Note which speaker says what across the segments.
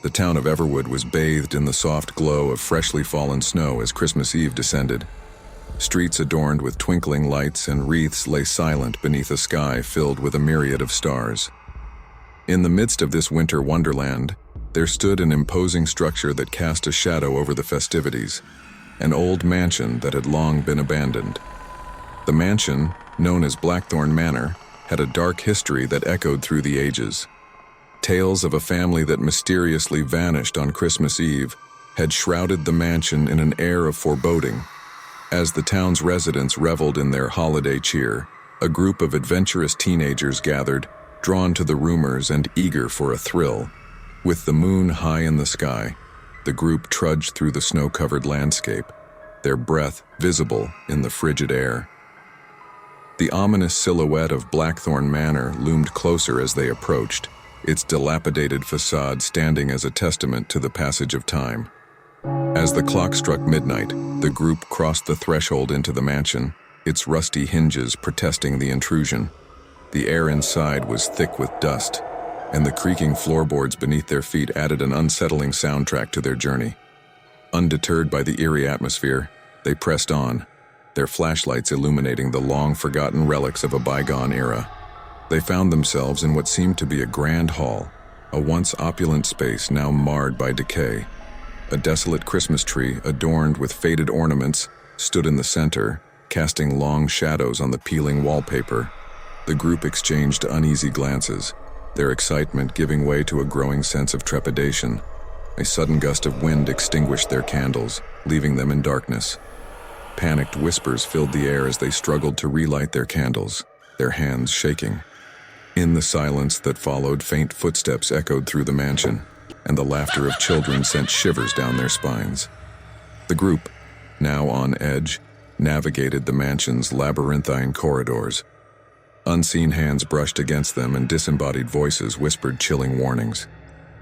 Speaker 1: The town of Everwood was bathed in the soft glow of freshly fallen snow as Christmas Eve descended. Streets adorned with twinkling lights and wreaths lay silent beneath a sky filled with a myriad of stars. In the midst of this winter wonderland, there stood an imposing structure that cast a shadow over the festivities, an old mansion that had long been abandoned. The mansion, known as Blackthorn Manor, had a dark history that echoed through the ages. Tales of a family that mysteriously vanished on Christmas Eve had shrouded the mansion in an air of foreboding. As the town's residents reveled in their holiday cheer, a group of adventurous teenagers gathered, drawn to the rumors and eager for a thrill. With the moon high in the sky, the group trudged through the snow-covered landscape, their breath visible in the frigid air. The ominous silhouette of Blackthorn Manor loomed closer as they approached, its dilapidated facade standing as a testament to the passage of time. As the clock struck midnight, the group crossed the threshold into the mansion, its rusty hinges protesting the intrusion. The air inside was thick with dust, and the creaking floorboards beneath their feet added an unsettling soundtrack to their journey. Undeterred by the eerie atmosphere, they pressed on, their flashlights illuminating the long-forgotten relics of a bygone era. They found themselves in what seemed to be a grand hall, a once opulent space now marred by decay. A desolate Christmas tree, adorned with faded ornaments, stood in the center, casting long shadows on the peeling wallpaper. The group exchanged uneasy glances, their excitement giving way to a growing sense of trepidation. A sudden gust of wind extinguished their candles, leaving them in darkness. Panicked whispers filled the air as they struggled to relight their candles, their hands shaking. In the silence that followed, faint footsteps echoed through the mansion, and the laughter of children sent shivers down their spines. The group, now on edge, navigated the mansion's labyrinthine corridors. Unseen hands brushed against them and disembodied voices whispered chilling warnings.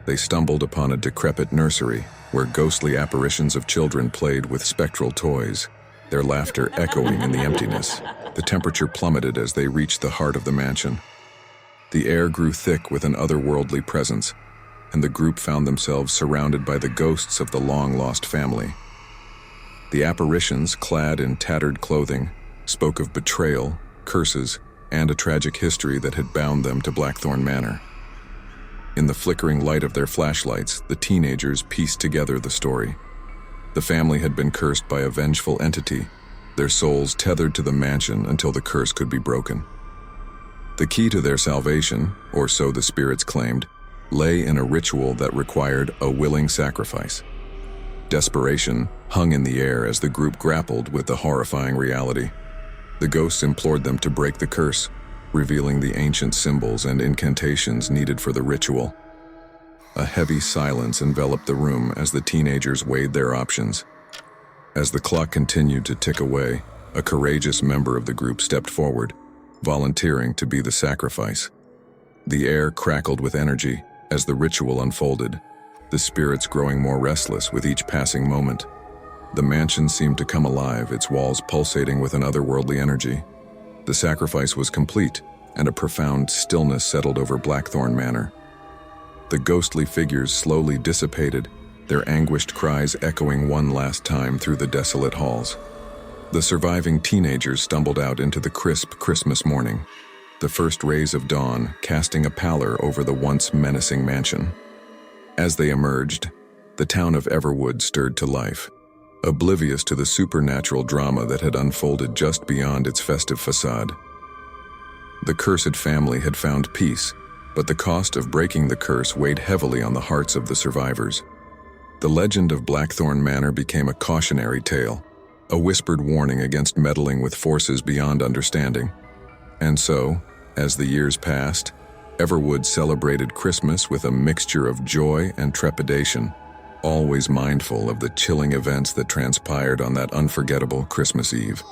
Speaker 1: They stumbled upon a decrepit nursery where ghostly apparitions of children played with spectral toys, their laughter echoing in the emptiness. The temperature plummeted as they reached the heart of the mansion. The air grew thick with an otherworldly presence, and the group found themselves surrounded by the ghosts of the long-lost family. The apparitions, clad in tattered clothing, spoke of betrayal, curses, and a tragic history that had bound them to Blackthorn Manor. In the flickering light of their flashlights, the teenagers pieced together the story. The family had been cursed by a vengeful entity, their souls tethered to the mansion until the curse could be broken. The key to their salvation, or so the spirits claimed, lay in a ritual that required a willing sacrifice. Desperation hung in the air as the group grappled with the horrifying reality. The ghosts implored them to break the curse, revealing the ancient symbols and incantations needed for the ritual. A heavy silence enveloped the room as the teenagers weighed their options. As the clock continued to tick away, a courageous member of the group stepped forward, volunteering to be the sacrifice. The air crackled with energy as the ritual unfolded, the spirits growing more restless with each passing moment. The mansion seemed to come alive, its walls pulsating with an otherworldly energy. The sacrifice was complete, and a profound stillness settled over Blackthorn Manor. The ghostly figures slowly dissipated, their anguished cries echoing one last time through the desolate halls. The surviving teenagers stumbled out into the crisp Christmas morning, the first rays of dawn casting a pallor over the once menacing mansion. As they emerged, the town of Everwood stirred to life, oblivious to the supernatural drama that had unfolded just beyond its festive facade. The cursed family had found peace, but the cost of breaking the curse weighed heavily on the hearts of the survivors. The legend of Blackthorn Manor became a cautionary tale, a whispered warning against meddling with forces beyond understanding. And so, as the years passed, Everwood celebrated Christmas with a mixture of joy and trepidation, always mindful of the chilling events that transpired on that unforgettable Christmas Eve.